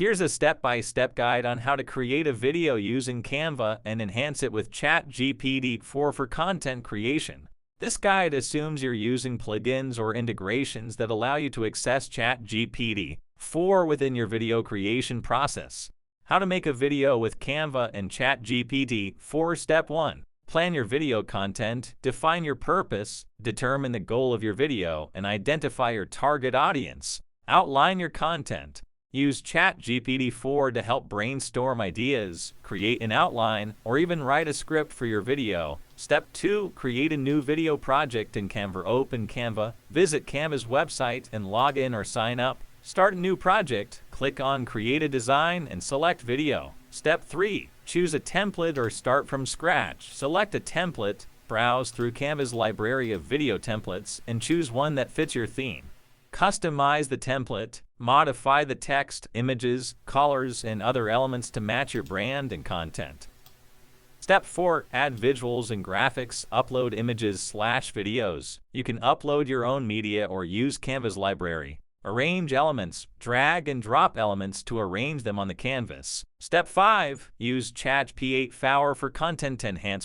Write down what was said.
Here's a step-by-step guide on how to create a video using Canva and enhance it with ChatGPT-4 for content creation. This guide assumes you're using plugins or integrations that allow you to access ChatGPT-4 within your video creation process. How to make a video with Canva and ChatGPT-4. Step 1. Plan your video content, define your purpose, determine the goal of your video, and identify your target audience. Outline your content. Use ChatGPT-4 to help brainstorm ideas, create an outline, or even write a script for your video. Step 2. Create a new video project in Canva. Open Canva, visit Canva's website, and log in or sign up. Start a new project, click on Create a Design, and select Video. Step 3. Choose a template or start from scratch. Select a template, browse through Canva's library of video templates, and choose one that fits your theme. Customize the template, modify the text, images, colors, and other elements to match your brand and content. Step 4. Add visuals and graphics. Upload images/videos. You can upload your own media or use Canva's library. Arrange elements. Drag and drop elements to arrange them on the canvas. Step 5. Use ChatGPT-4 for content enhancement.